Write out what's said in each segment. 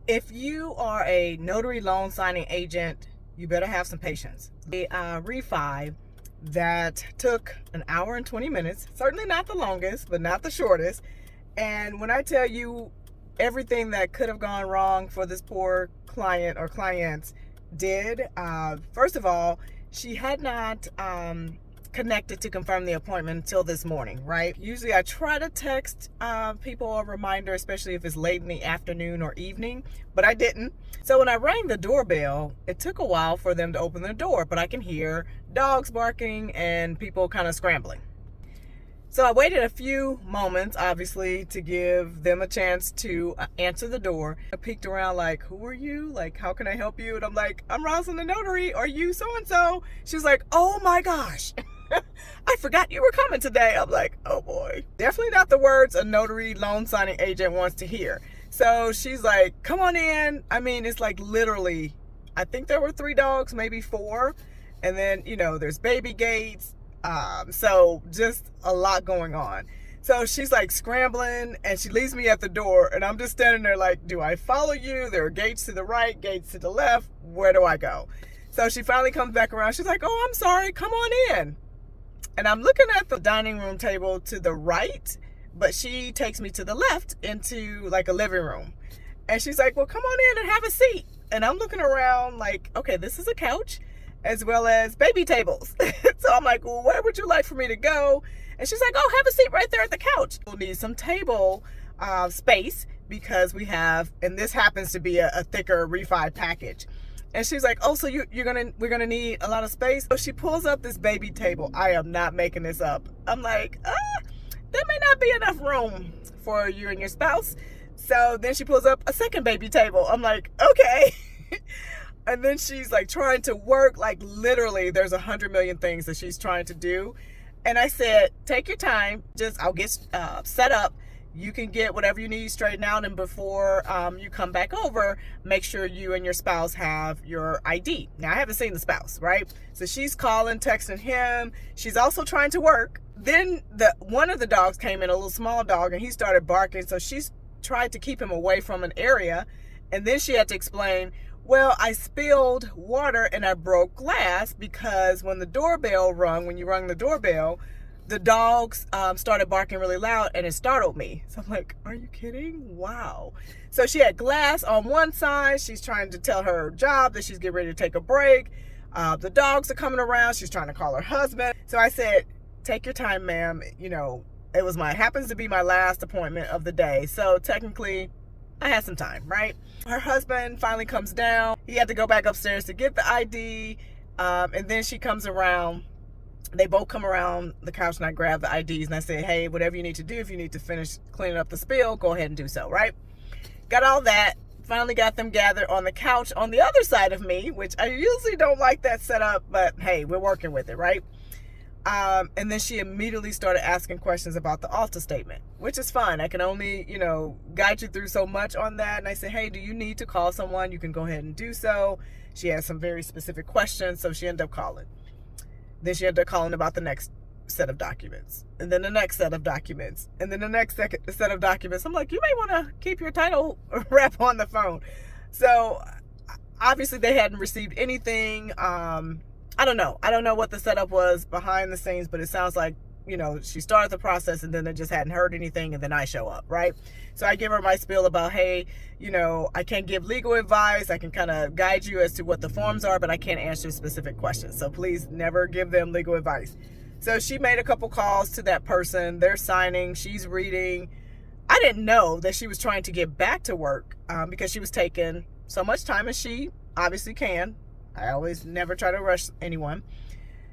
If you are a notary loan signing agent, you better have some patience. A refi that took an hour and 20 minutes, certainly not the longest, but not the shortest. And when I tell you everything that could have gone wrong for this poor client or clients did, first of all, she had not connected to confirm the appointment until this morning, right? Usually I try to text people a reminder, especially if it's late in the afternoon or evening, but I didn't. So when I rang the doorbell, it took a while for them to open the door, but I can hear dogs barking and people kind of scrambling. So I waited a few moments, obviously, to give them a chance to answer the door. I peeked around like, who are you? Like, how can I help you? And I'm like, I'm Rosalind the Notary. Are you so-and-so? She's like, oh my gosh. I forgot you were coming today. I'm like, oh boy. Definitely not the words a notary loan signing agent wants to hear. So she's like, come on in. I mean, it's like literally, I think there were 3 dogs, maybe 4. And then, there's baby gates. So just a lot going on. So she's like scrambling and she leaves me at the door and I'm just standing there like, do I follow you? There are gates to the right, gates to the left. Where do I go? So she finally comes back around. She's like, oh, I'm sorry. Come on in. And I'm looking at the dining room table to the right, but she takes me to the left into like a living room. And she's like, well, come on in and have a seat. And I'm looking around like, okay, this is a couch as well as baby tables. So I'm like, well, where would you like for me to go? And she's like, oh, have a seat right there at the couch. We'll need some table space because we have, and this happens to be a thicker refi package. And she's like, oh, so we're gonna need a lot of space. So she pulls up this baby table. I am not making this up. I'm like, there may not be enough room for you and your spouse. So then she pulls up a second baby table. I'm like, okay. And then she's like trying to work, like literally there's 100 million things that she's trying to do. And I said, take your time, I'll get set up. You can get whatever you need straightened out, and before you come back over, make sure you and your spouse have your ID. Now, I haven't seen the spouse, right? So she's calling, texting him. She's also trying to work. Then one of the dogs came in, a little small dog, and he started barking. So she's tried to keep him away from an area. And then she had to explain, well, I spilled water and I broke glass because when you rung the doorbell, the dogs started barking really loud and it startled me. So I'm like, are you kidding? Wow. So she had glass on one side. She's trying to tell her job that she's getting ready to take a break. The dogs are coming around. She's trying to call her husband. So I said, take your time, ma'am. It happens to be my last appointment of the day. So technically I had some time, right? Her husband finally comes down. He had to go back upstairs to get the ID. And then she comes around. They both come around the couch and I grab the IDs and I say, hey, whatever you need to do, if you need to finish cleaning up the spill, go ahead and do so, right? Got all that. Finally got them gathered on the couch on the other side of me, which I usually don't like that setup, but hey, we're working with it, right? And then she immediately started asking questions about the Alta statement, which is fine. I can only, guide you through so much on that. And I said, hey, do you need to call someone? You can go ahead and do so. She has some very specific questions, so she ended up calling. Then she ended up calling about the next set of documents, and then the next set of documents, and then the next set of documents. I'm like, you may want to keep your title rep on the phone. So obviously they hadn't received anything. I don't know what the setup was behind the scenes, but it sounds like, she started the process and then they just hadn't heard anything, and then I show up, right? So I give her my spiel about, hey, I can't give legal advice. I can kind of guide you as to what the forms are, but I can't answer specific questions. So please never give them legal advice. So she made a couple calls to that person. They're signing, she's reading. I didn't know that she was trying to get back to work because she was taking so much time as she obviously can. I always never try to rush anyone.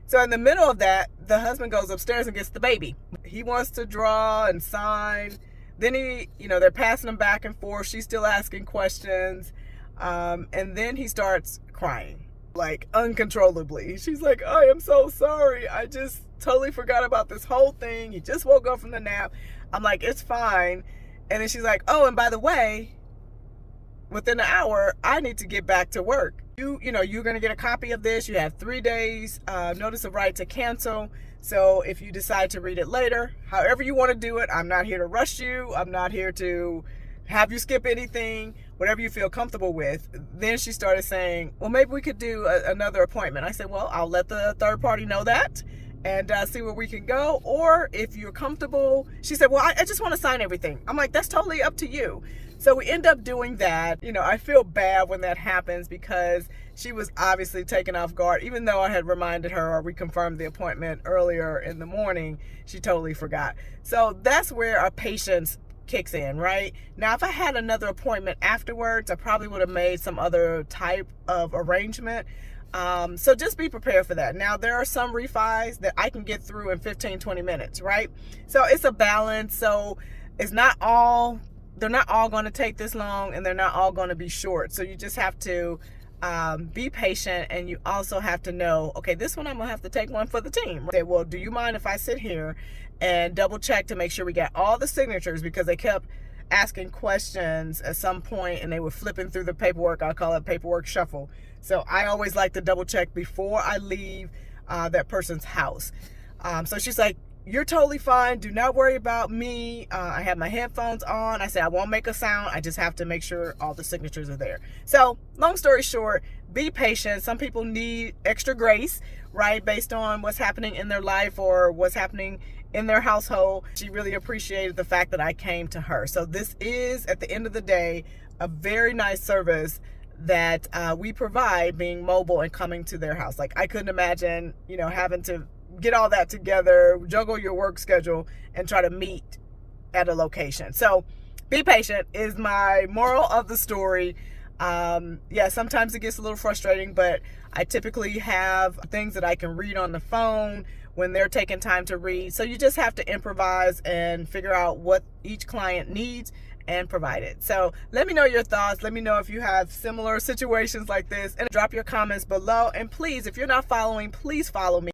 So in the middle of that, the husband goes upstairs and gets the baby. He wants to draw and sign. Then they're passing him back and forth. She's still asking questions. And then he starts crying, like uncontrollably. She's like, I am so sorry. I just totally forgot about this whole thing. He just woke up from the nap. I'm like, it's fine. And then she's like, oh, and by the way, within an hour, I need to get back to work. You're going to get a copy of this. You have 3 days notice of right to cancel. So if you decide to read it later, however you want to do it, I'm not here to rush you. I'm not here to have you skip anything. whatever you feel comfortable with. Then she started saying, well, maybe we could do another appointment. I said, well, I'll let the third party know that and see where we can go. Or if you're comfortable, she said, well, I just want to sign everything. I'm like, that's totally up to you. So we end up doing that. You know, I feel bad when that happens because she was obviously taken off guard. Even though I had reminded her or we confirmed the appointment earlier in the morning, she totally forgot. So that's where our patience kicks in, right? Now, if I had another appointment afterwards, I probably would have made some other type of arrangement. So just be prepared for that. Now, there are some refis that I can get through in 15, 20 minutes, right? So it's a balance. So it's not all, they're not all going to take this long, and they're not all going to be short. So you just have to be patient, and you also have to know, okay, this one I'm going to have to take one for the team. Say, well, do you mind if I sit here and double check to make sure we got all the signatures? Because they kept asking questions at some point and they were flipping through the paperwork. I call it paperwork shuffle. So I always like to double check before I leave that person's house. So she's like, you're totally fine. Do not worry about me. I have my headphones on. I said, I won't make a sound. I just have to make sure all the signatures are there. So long story short, be patient. Some people need extra grace, right? Based on what's happening in their life or what's happening in their household. She really appreciated the fact that I came to her. So this is, at the end of the day, a very nice service that we provide, being mobile and coming to their house. Like, I couldn't imagine, you know, having to get all that together, juggle your work schedule, and try to meet at a location. So be patient is my moral of the story. Yeah, sometimes it gets a little frustrating, but I typically have things that I can read on the phone when they're taking time to read. So you just have to improvise and figure out what each client needs and provide it. So let me know your thoughts. Let me know if you have similar situations like this, and drop your comments below. And please, if you're not following, please follow me.